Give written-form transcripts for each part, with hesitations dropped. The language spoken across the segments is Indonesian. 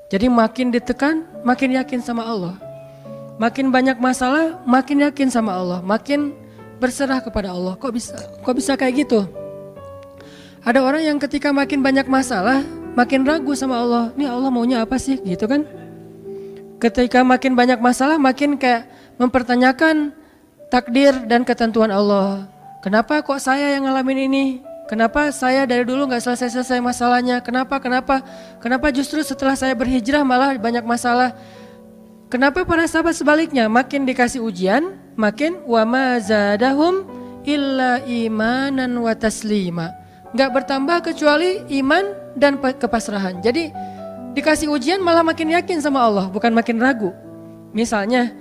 Jadi makin ditekan, makin yakin sama Allah. Makin banyak masalah, makin yakin sama Allah. Makin berserah kepada Allah. Kok bisa kayak gitu? Ada orang yang ketika makin banyak masalah, makin ragu sama Allah. Ini Allah maunya apa sih? Gitu kan? Ketika makin banyak masalah, makin kayak mempertanyakan takdir dan ketentuan Allah. Kenapa kok saya yang ngalamin ini? Kenapa saya dari dulu gak selesai-selesai masalahnya? Kenapa justru setelah saya berhijrah malah banyak masalah? Kenapa para sahabat sebaliknya? Makin dikasih ujian, makin wa ma zadahum illa imanan wa taslima. Gak bertambah kecuali iman dan kepasrahan. Jadi dikasih ujian malah makin yakin sama Allah, bukan makin ragu. Misalnya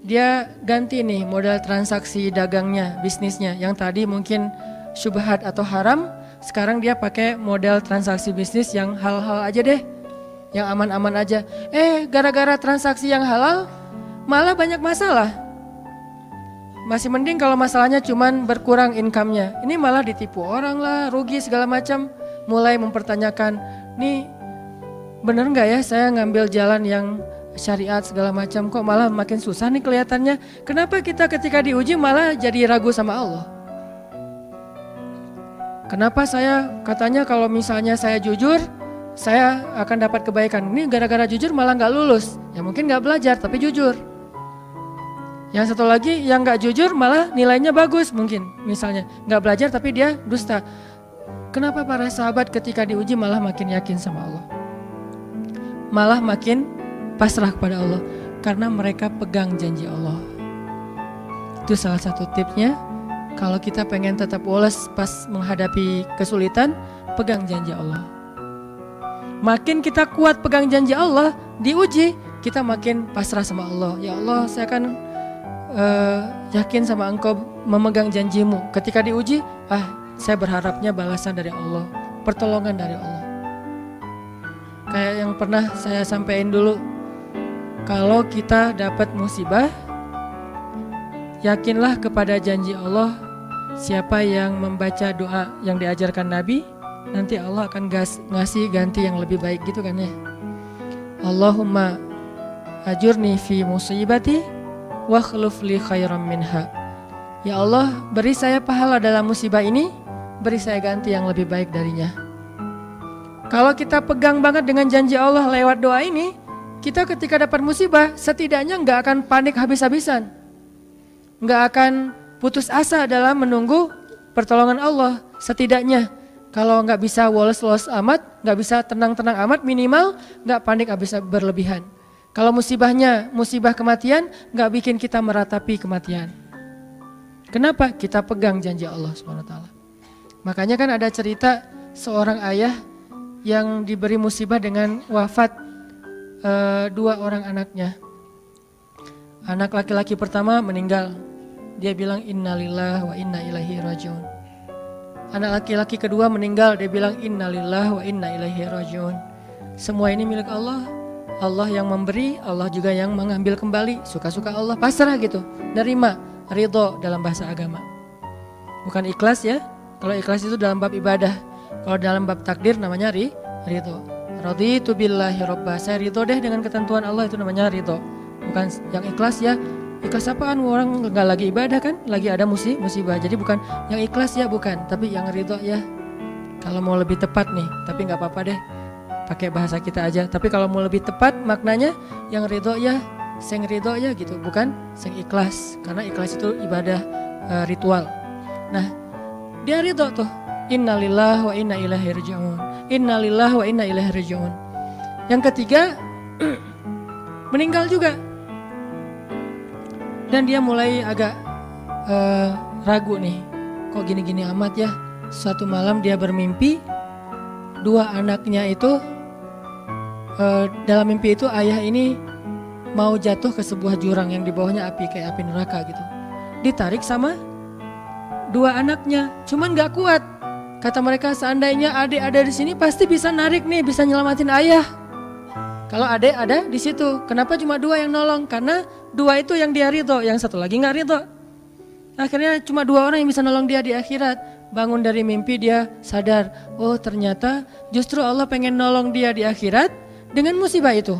dia ganti nih model transaksi dagangnya, bisnisnya. Yang tadi mungkin syubhat atau haram, sekarang dia pakai model transaksi bisnis yang halal aja deh, yang aman-aman aja. Gara-gara transaksi yang halal malah banyak masalah. Masih mending kalau masalahnya cuman berkurang income-nya. Ini malah ditipu orang lah, rugi segala macam. Mulai mempertanyakan, nih bener gak ya saya ngambil jalan yang syariat segala macam, kok malah makin susah nih kelihatannya. Kenapa kita ketika diuji malah jadi ragu sama Allah? Kenapa saya katanya kalau misalnya saya jujur, saya akan dapat kebaikan. Ini gara-gara jujur malah gak lulus. Ya mungkin gak belajar tapi jujur. Yang satu lagi yang gak jujur malah nilainya bagus mungkin. Misalnya gak belajar tapi dia dusta. Kenapa para sahabat ketika diuji malah makin yakin sama Allah? Malah makin pasrah kepada Allah. Karena mereka pegang janji Allah. Itu salah satu tipsnya. Kalau kita pengen tetap woles pas menghadapi kesulitan, pegang janji Allah. Makin kita kuat pegang janji Allah, diuji, kita makin pasrah sama Allah. Ya Allah, saya akan yakin sama Engkau memegang janjimu. Ketika diuji, saya berharapnya balasan dari Allah, pertolongan dari Allah. Kayak yang pernah saya sampaikan dulu, kalau kita dapat musibah, yakinlah kepada janji Allah. Siapa yang membaca doa yang diajarkan Nabi, nanti Allah akan ngasih ganti yang lebih baik gitu kan ya. Allahumma ajurni fi musibati wa khluf li khairan minha. Ya Allah, beri saya pahala dalam musibah ini, beri saya ganti yang lebih baik darinya. Kalau kita pegang banget dengan janji Allah lewat doa ini, kita ketika dapat musibah setidaknya gak akan panik habis-habisan. Gak akan putus asa dalam menunggu pertolongan Allah. Setidaknya kalau gak bisa woles-woles amat, gak bisa tenang-tenang amat, minimal gak panik habis berlebihan. Kalau musibahnya musibah kematian, gak bikin kita meratapi kematian. Kenapa? Kita pegang janji Allah SWT. Makanya kan ada cerita seorang ayah yang diberi musibah dengan wafat 2 orang anaknya. Anak laki-laki pertama meninggal. Dia bilang innalillahi wa inna ilaihi rajiun. Anak laki-laki kedua meninggal, dia bilang innalillahi wa inna ilaihi rajiun. Semua ini milik Allah. Allah yang memberi, Allah juga yang mengambil kembali. Suka-suka Allah, pasrah gitu. Nerima, ridho dalam bahasa agama. Bukan ikhlas ya. Kalau ikhlas itu dalam bab ibadah. Kalau dalam bab takdir namanya ridho. Raditu billahi robba. Saya ridho deh dengan ketentuan Allah, itu namanya ridho. Bukan yang ikhlas ya. Ikhlas apaan? Orang gak lagi ibadah kan, lagi ada musibah. Jadi bukan yang ikhlas ya, bukan. Tapi yang ridho ya. Kalau mau lebih tepat nih, tapi gak apa-apa deh, pakai bahasa kita aja. Tapi kalau mau lebih tepat maknanya, yang ridho ya, sing ridho ya gitu. Bukan sing ikhlas. Karena ikhlas itu ibadah ritual. Nah, dia ridho tuh. Innalillahi wa inna ilaihi rajiun. Innalillahi wa inna ilaihi rajiun. Yang ketiga, meninggal juga. Dan dia mulai agak ragu nih, kok gini-gini amat ya. Suatu malam dia bermimpi, 2 anaknya itu, dalam mimpi itu ayah ini mau jatuh ke sebuah jurang yang di bawahnya api, kayak api neraka gitu. Ditarik sama 2 anaknya, cuman gak kuat. Kata mereka, seandainya adik ada di sini pasti bisa narik nih, bisa nyelamatin ayah. Kalau adik ada di situ, kenapa cuma 2 yang nolong? Karena 2 itu yang dia ridho, yang satu lagi nggak ridho. Akhirnya cuma 2 orang yang bisa nolong dia di akhirat. Bangun dari mimpi dia sadar, oh ternyata justru Allah pengen nolong dia di akhirat dengan musibah itu.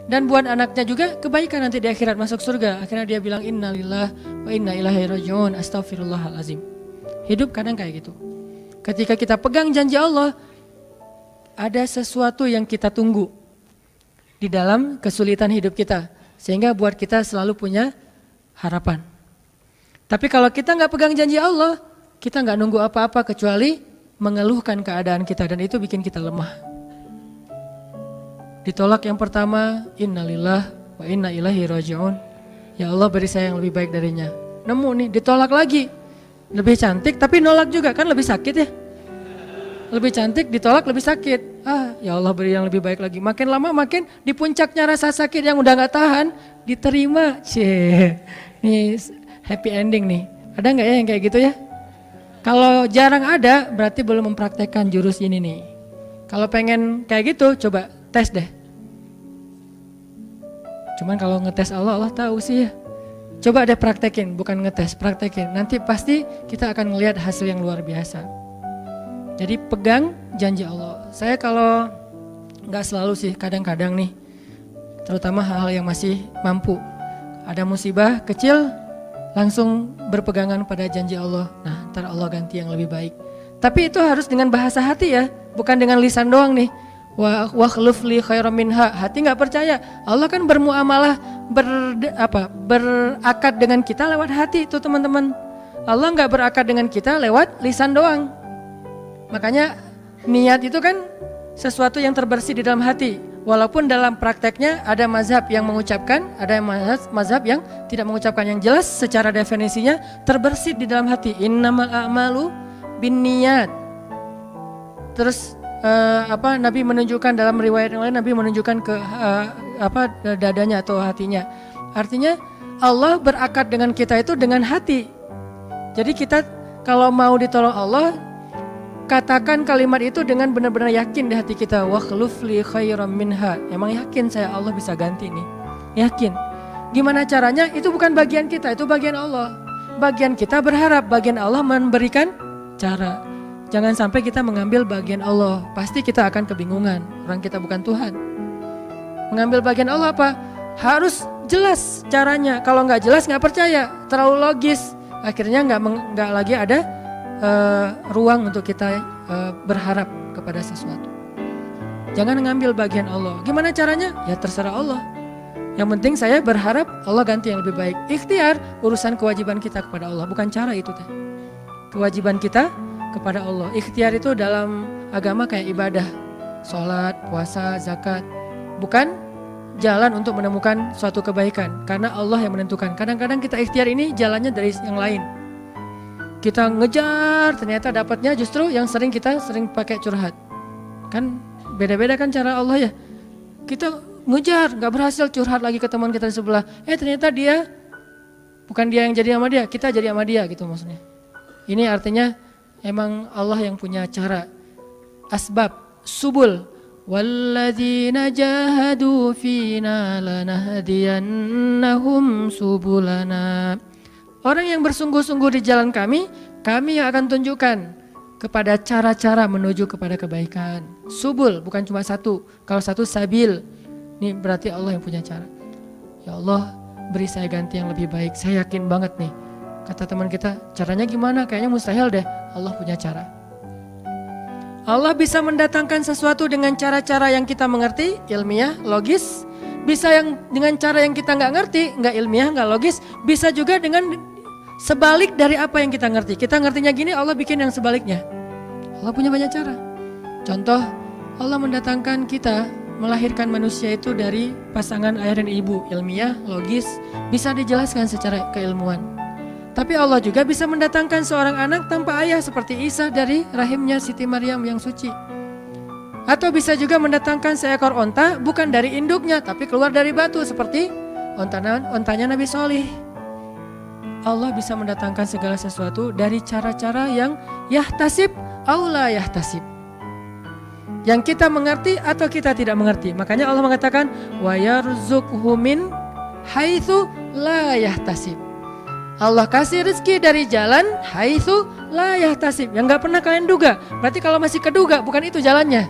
Dan buat anaknya juga kebaikan nanti di akhirat masuk surga. Akhirnya dia bilang innalillah wa inna ilaihi rajiun, astaghfirullahalazim. Hidup kadang kayak gitu. Ketika kita pegang janji Allah, ada sesuatu yang kita tunggu di dalam kesulitan hidup kita. Sehingga buat kita selalu punya harapan. Tapi kalau kita nggak pegang janji Allah, kita nggak nunggu apa-apa kecuali mengeluhkan keadaan kita. Dan itu bikin kita lemah. Ditolak yang pertama, innalillah wa inna ilaihi rajiun. Ya Allah beri saya yang lebih baik darinya. Nemu nih, ditolak lagi. Lebih cantik tapi nolak juga, kan lebih sakit ya. Lebih cantik ditolak lebih sakit. Ya Allah beri yang lebih baik lagi. Makin lama makin di puncaknya rasa sakit yang udah gak tahan, diterima. Nih happy ending nih. Ada gak ya yang kayak gitu ya? Kalau jarang ada berarti belum mempraktekkan jurus ini nih. Kalau pengen kayak gitu coba tes deh. Cuman kalau ngetes Allah tahu sih ya. Coba deh praktekin, bukan ngetes, praktekin. Nanti pasti kita akan ngelihat hasil yang luar biasa. Jadi pegang janji Allah. Saya kalau nggak selalu sih, kadang-kadang nih, terutama hal-hal yang masih mampu. Ada musibah kecil, langsung berpegangan pada janji Allah. Nah, ntar Allah ganti yang lebih baik. Tapi itu harus dengan bahasa hati ya, bukan dengan lisan doang nih. Wa khluf li khairam minha. Hati nggak percaya. Allah kan bermuamalah berakad dengan kita lewat hati itu teman-teman. Allah nggak berakad dengan kita lewat lisan doang. Makanya niat itu kan sesuatu yang terbersih di dalam hati. Walaupun dalam prakteknya ada mazhab yang mengucapkan, ada mazhab yang tidak mengucapkan. Yang jelas secara definisinya terbersih di dalam hati. Innamal a'malu binniyat. Terus Nabi menunjukkan dalam riwayat yang lain, Nabi menunjukkan ke dadanya atau hatinya. Artinya Allah berakad dengan kita itu dengan hati. Jadi kita kalau mau ditolong Allah, katakan kalimat itu dengan benar-benar yakin di hati kita. Wa khluf li khairam minha. Emang yakin saya Allah bisa ganti nih. Yakin. Gimana caranya? Itu bukan bagian kita, itu bagian Allah. Bagian kita berharap, bagian Allah memberikan cara. Jangan sampai kita mengambil bagian Allah. Pasti kita akan kebingungan. Orang kita bukan Tuhan. Mengambil bagian Allah apa? Harus jelas caranya. Kalau nggak jelas nggak percaya. Terlalu logis. Akhirnya nggak lagi ada ruang untuk kita berharap kepada sesuatu. Jangan mengambil bagian Allah. Gimana caranya? Ya terserah Allah. Yang penting saya berharap Allah ganti yang lebih baik. Ikhtiar urusan kewajiban kita kepada Allah. Bukan cara itu teh. Kewajiban kita kepada Allah. Ikhtiar itu dalam agama kayak ibadah, sholat, puasa, zakat. Bukan jalan untuk menemukan suatu kebaikan, karena Allah yang menentukan. Kadang-kadang kita ikhtiar ini jalannya dari yang lain. Kita ngejar, ternyata dapatnya justru yang sering pakai curhat. Kan beda-beda kan cara Allah ya. Kita ngejar, gak berhasil, curhat lagi ke teman kita di sebelah. Ternyata dia, bukan dia yang jadi sama dia, kita jadi sama dia gitu maksudnya. Ini artinya emang Allah yang punya cara, asbab, subul. Walladzina jahadu fina lanahdiyannahum subulana. Orang yang bersungguh-sungguh di jalan kami yang akan tunjukkan kepada cara-cara menuju kepada kebaikan. Subul bukan cuma satu. Kalau satu sabil, ini berarti Allah yang punya cara. Ya Allah, beri saya ganti yang lebih baik. Saya yakin banget nih. Kata teman kita, caranya gimana? Kayaknya mustahil deh. Allah punya cara. Allah bisa mendatangkan sesuatu dengan cara-cara yang kita mengerti, ilmiah, logis. Bisa yang dengan cara yang kita nggak ngerti, nggak ilmiah, nggak logis. Bisa juga dengan sebalik dari apa yang kita ngerti. Kita ngertinya gini, Allah bikin yang sebaliknya. Allah punya banyak cara. Contoh, Allah mendatangkan kita, melahirkan manusia itu dari pasangan ayah dan ibu. Ilmiah, logis, bisa dijelaskan secara keilmuan. Tapi Allah juga bisa mendatangkan seorang anak tanpa ayah seperti Isa dari rahimnya Siti Maryam yang suci. Atau bisa juga mendatangkan seekor onta bukan dari induknya tapi keluar dari batu seperti ontanya Nabi Solih. Allah bisa mendatangkan segala sesuatu dari cara-cara yang yahtasib au la yahtasib. Yang kita mengerti atau kita tidak mengerti. Makanya Allah mengatakan wa yarzuqhu min haitsu la yahtasib. Allah kasih rezeki dari jalan haitsu la yahtasib, yang gak pernah kalian duga. Berarti kalau masih keduga bukan itu jalannya.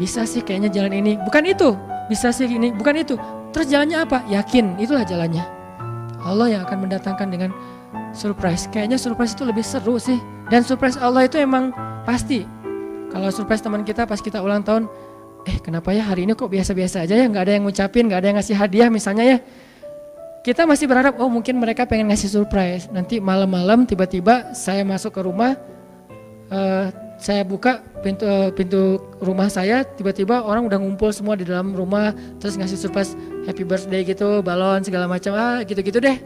bisa sih kayaknya jalan ini, bukan itu. Bisa sih ini, bukan itu. Terus jalannya apa? Yakin, itulah jalannya. Allah yang akan mendatangkan dengan surprise. Kayaknya surprise itu lebih seru sih. Dan surprise Allah itu emang pasti. Kalau surprise teman kita pas kita ulang tahun, kenapa ya hari ini kok biasa-biasa aja ya, nggak ada yang ngucapin, nggak ada yang ngasih hadiah misalnya ya. Kita masih berharap, mungkin mereka pengen ngasih surprise. Nanti malam-malam tiba-tiba saya masuk ke rumah, saya buka pintu rumah saya, tiba-tiba orang udah ngumpul semua di dalam rumah, terus ngasih surprise happy birthday gitu, balon segala macam, gitu-gitu deh.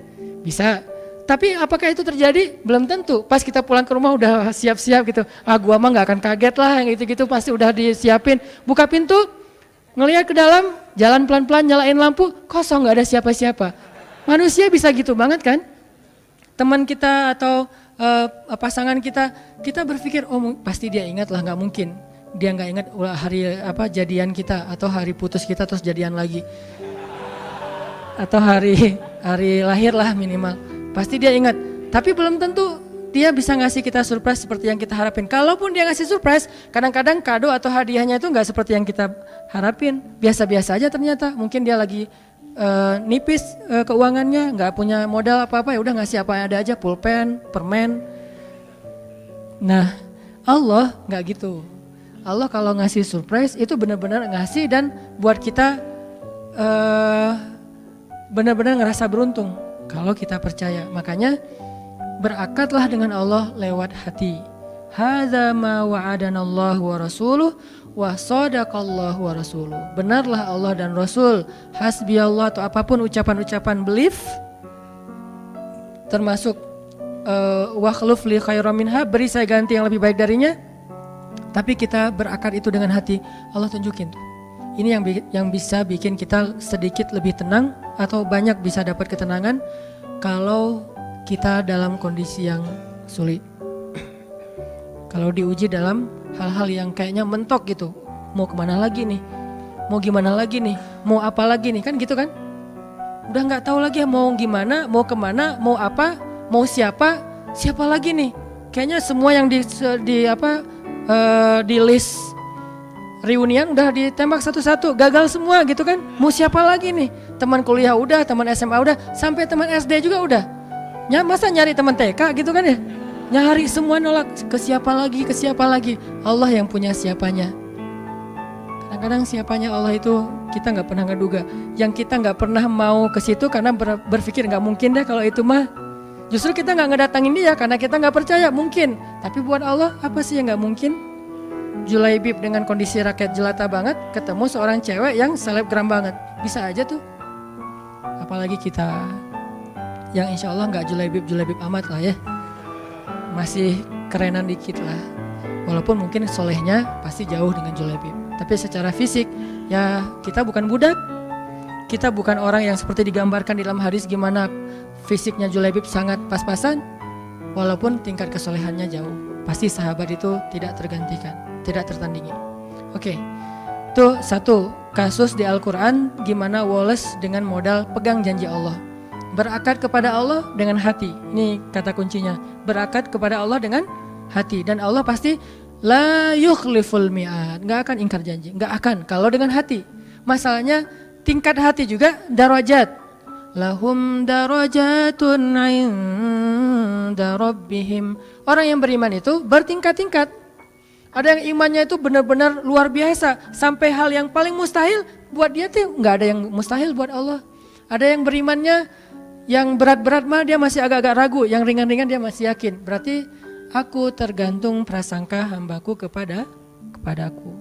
Bisa. Tapi apakah itu terjadi? Belum tentu. Pas kita pulang ke rumah udah siap-siap gitu. Gua mah gak akan kaget lah, yang gitu-gitu pasti udah disiapin. Buka pintu, ngelihat ke dalam, jalan pelan-pelan, nyalain lampu, kosong, gak ada siapa-siapa. Manusia bisa gitu banget kan? Teman kita atau pasangan kita berpikir, pasti dia ingat lah, gak mungkin. Dia gak ingat hari jadian kita atau hari putus kita terus jadian lagi. Atau hari lahir lah minimal. Pasti dia ingat, tapi belum tentu dia bisa ngasih kita surprise seperti yang kita harapin. Kalaupun dia ngasih surprise, kadang-kadang kado atau hadiahnya itu nggak seperti yang kita harapin. Biasa-biasa aja ternyata. Mungkin dia lagi nipis keuangannya, nggak punya modal apa-apa, ya udah ngasih apa yang ada aja, pulpen, permen. Nah, Allah nggak gitu. Allah kalau ngasih surprise itu benar-benar ngasih dan buat kita benar-benar ngerasa beruntung. Kalau kita percaya, makanya berakatlah dengan Allah lewat hati. Hadza ma wa'adanallahu wa rasuluh wa shadaqallahu wa rasuluh. Benarlah Allah dan Rasul. Hasbiyallah atau apapun ucapan-ucapan belief, termasuk wa khluf li khairam minha, beri saya ganti yang lebih baik darinya. Tapi kita berakad itu dengan hati. Allah tunjukin tuh. Ini yang bisa bikin kita sedikit lebih tenang atau banyak bisa dapat ketenangan kalau kita dalam kondisi yang sulit. Kalau diuji dalam hal-hal yang kayaknya mentok gitu. Mau kemana lagi nih? Mau gimana lagi nih? Mau apa lagi nih? Kan gitu kan? Udah gak tahu lagi mau gimana, mau kemana, mau apa, mau siapa lagi nih? Kayaknya semua yang di list reunian udah ditembak satu-satu, gagal semua gitu kan. Mau siapa lagi nih? Teman kuliah udah, teman SMA udah, sampai teman SD juga udah. Masa nyari teman TK gitu kan ya? Nyari semua nolak, ke siapa lagi? Allah yang punya siapanya. Kadang-kadang siapanya Allah itu kita gak pernah ngeduga. Yang kita gak pernah mau ke situ karena berpikir gak mungkin deh kalau itu mah. Justru kita gak ngedatangin dia karena kita gak percaya mungkin. Tapi buat Allah apa sih yang gak mungkin? Julaibib dengan kondisi rakyat jelata banget ketemu seorang cewek yang selebgram banget, bisa aja tuh. Apalagi kita yang insya Allah nggak julaibib amat lah ya, masih kerenan dikit lah. Walaupun mungkin solehnya pasti jauh dengan julaibib, tapi secara fisik ya kita bukan budak, kita bukan orang yang seperti digambarkan di dalam hadis gimana fisiknya julaibib sangat pas-pasan. Walaupun tingkat kesolehannya jauh, pasti sahabat itu tidak tergantikan, tidak tertandingi. Oke, itu satu kasus di Al-Quran gimana Wallace dengan modal pegang janji Allah. Berakad kepada Allah dengan hati. Ini kata kuncinya, berakad kepada Allah dengan hati. Dan Allah pasti la yukhliful mi'ad, gak akan ingkar janji, gak akan kalau dengan hati. Masalahnya tingkat hati juga darajat. Lahum darajatun 'inda rabbihim. Orang yang beriman itu bertingkat-tingkat. Ada yang imannya itu benar-benar luar biasa, sampai hal yang paling mustahil buat dia tuh nggak ada yang mustahil buat Allah. Ada yang berimannya yang berat-berat mah dia masih agak-agak ragu, yang ringan-ringan dia masih yakin. Berarti aku tergantung prasangka hambaku kepadaku.